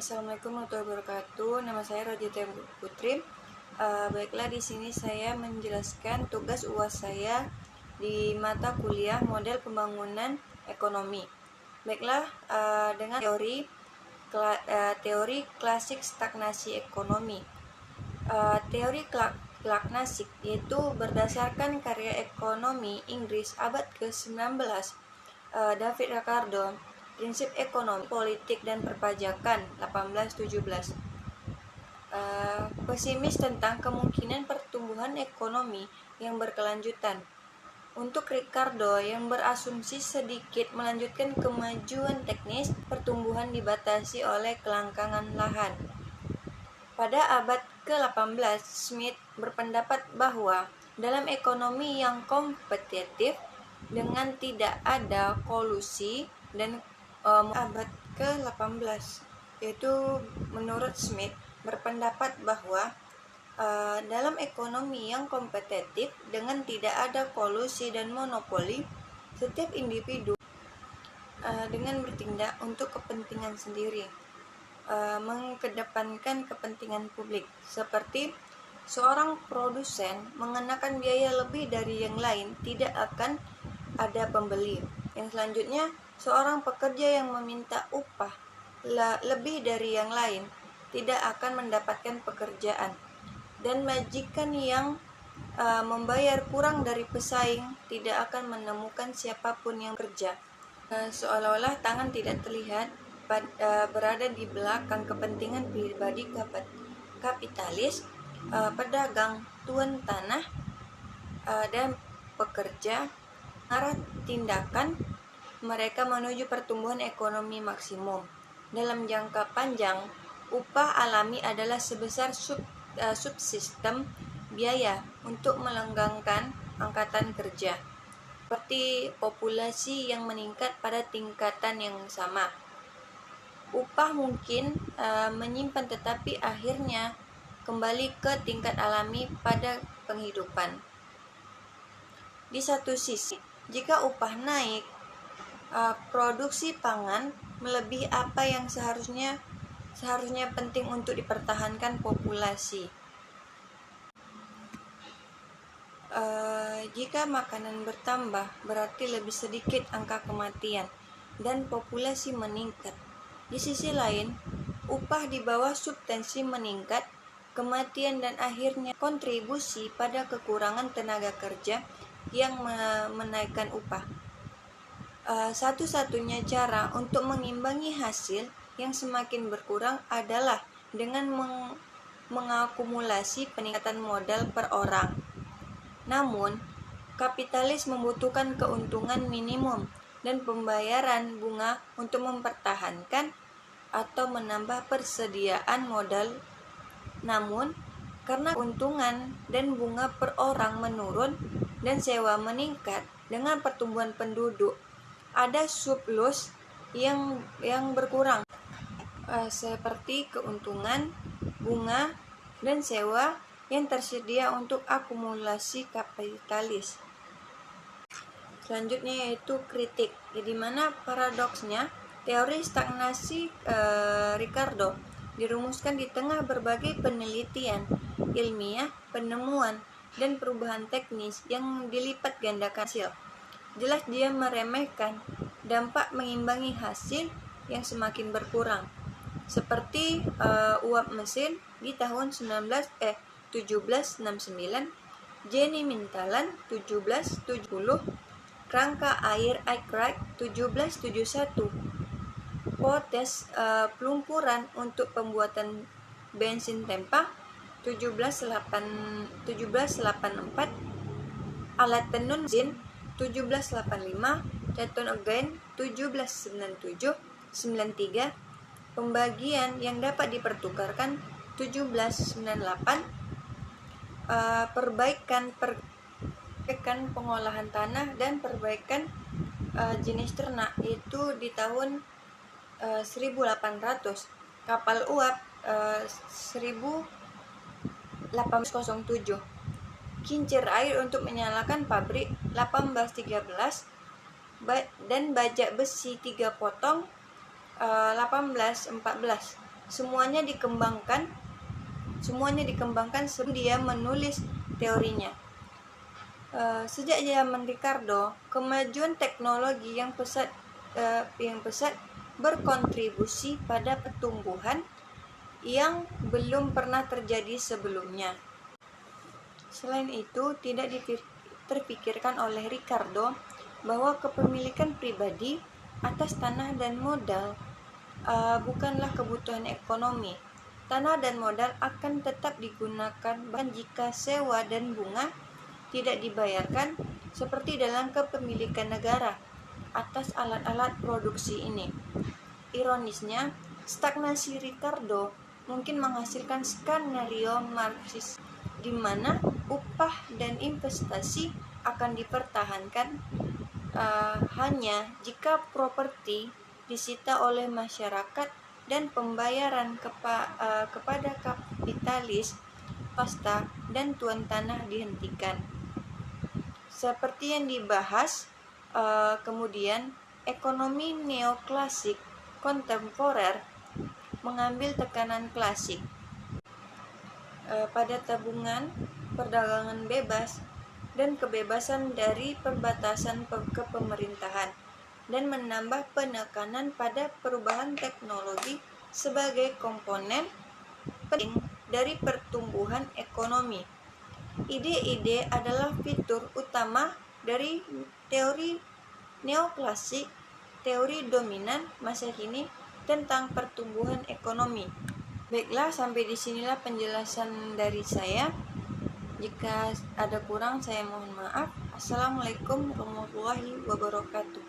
Assalamualaikum warahmatullahi wabarakatuh. Nama saya Rajita Putri. Baiklah, di sini saya menjelaskan tugas UAS saya di mata kuliah model pembangunan ekonomi. Baiklah, dengan teori klasik stagnasi ekonomi. Teori klasik yaitu berdasarkan karya ekonomi Inggris abad ke-19, David Ricardo, Prinsip Ekonomi, Politik dan Perpajakan 1817. Pesimis tentang kemungkinan pertumbuhan ekonomi yang berkelanjutan. Untuk Ricardo yang berasumsi sedikit melanjutkan kemajuan teknis, pertumbuhan dibatasi oleh kelangkaan lahan. Pada abad ke-18, Smith berpendapat bahwa dalam ekonomi yang kompetitif dengan tidak ada kolusi dan abad ke-18, yaitu menurut Smith berpendapat bahwa dalam ekonomi yang kompetitif dengan tidak ada kolusi dan monopoli, setiap individu dengan bertindak untuk kepentingan sendiri, mengedepankan kepentingan publik, seperti seorang produsen mengenakan biaya lebih dari yang lain, tidak akan ada pembeli. Yang selanjutnya, seorang pekerja yang meminta upah lebih dari yang lain tidak akan mendapatkan pekerjaan, dan majikan yang membayar kurang dari pesaing tidak akan menemukan siapapun yang kerja. Seolah-olah tangan tidak terlihat berada di belakang kepentingan pribadi kapitalis, pedagang, tuan tanah, dan pekerja, arah tindakan mereka menuju pertumbuhan ekonomi maksimum. Dalam jangka panjang, upah alami adalah sebesar subsistem biaya untuk melenggangkan angkatan kerja, seperti populasi yang meningkat pada tingkatan yang sama. Upah mungkin menyimpan, tetapi akhirnya kembali ke tingkat alami pada penghidupan. Di satu sisi, jika upah naik, produksi pangan melebihi apa yang seharusnya penting untuk dipertahankan populasi. Jika makanan bertambah, berarti lebih sedikit angka kematian dan populasi meningkat. Di sisi lain, upah di bawah substansi meningkat, kematian dan akhirnya kontribusi pada kekurangan tenaga kerja yang menaikkan upah. Satu-satunya cara untuk mengimbangi hasil yang semakin berkurang adalah dengan mengakumulasi peningkatan modal per orang. Namun, kapitalis membutuhkan keuntungan minimum dan pembayaran bunga untuk mempertahankan atau menambah persediaan modal. Namun, karena keuntungan dan bunga per orang menurun dan sewa meningkat dengan pertumbuhan penduduk, ada surplus yang berkurang, seperti keuntungan, bunga, dan sewa yang tersedia untuk akumulasi kapitalis. Selanjutnya yaitu kritik, di mana paradoksnya teori stagnasi Ricardo dirumuskan di tengah berbagai penelitian ilmiah, penemuan, dan perubahan teknis yang dilipat gandakan hasil. Jelas dia meremehkan dampak mengimbangi hasil yang semakin berkurang, seperti uap mesin di tahun 1769, Jenny Mintalan 1770, kerangka air Arkwright 1771, potes pelumpuran untuk pembuatan bensin Tempa 1784, alat tenun mesin 1785, Chaton Again 1797, 93, pembagian yang dapat dipertukarkan 1798, perbaikan pengolahan tanah dan perbaikan jenis ternak, itu di tahun 1800, kapal uap 1807, kincir air untuk menyalakan pabrik 1813, dan bajak besi 3 potong 1814. semuanya dikembangkan sebelum dia menulis teorinya. Sejak zaman Ricardo, kemajuan teknologi yang pesat berkontribusi pada pertumbuhan yang belum pernah terjadi sebelumnya. Selain itu, tidak terpikirkan oleh Ricardo bahwa kepemilikan pribadi atas tanah dan modal bukanlah kebutuhan ekonomi. Tanah dan modal akan tetap digunakan bahkan jika sewa dan bunga tidak dibayarkan, seperti dalam kepemilikan negara atas alat-alat produksi ini. Ironisnya, stagnasi Ricardo mungkin menghasilkan skenario Marxis di mana upah dan investasi akan dipertahankan hanya jika properti disita oleh masyarakat dan pembayaran kepada kapitalis, swasta, dan tuan tanah dihentikan. Seperti yang dibahas kemudian, ekonomi neoklasik kontemporer mengambil tekanan klasik pada tabungan, perdagangan bebas, dan kebebasan dari perbatasan kepemerintahan, dan menambah penekanan pada perubahan teknologi sebagai komponen penting dari pertumbuhan ekonomi. Ide-ide adalah fitur utama dari teori neoklasik, teori dominan masa kini tentang pertumbuhan ekonomi. Baiklah, sampai di sinilah penjelasan dari saya. Jika ada kurang, saya mohon maaf. Assalamualaikum warahmatullahi wabarakatuh.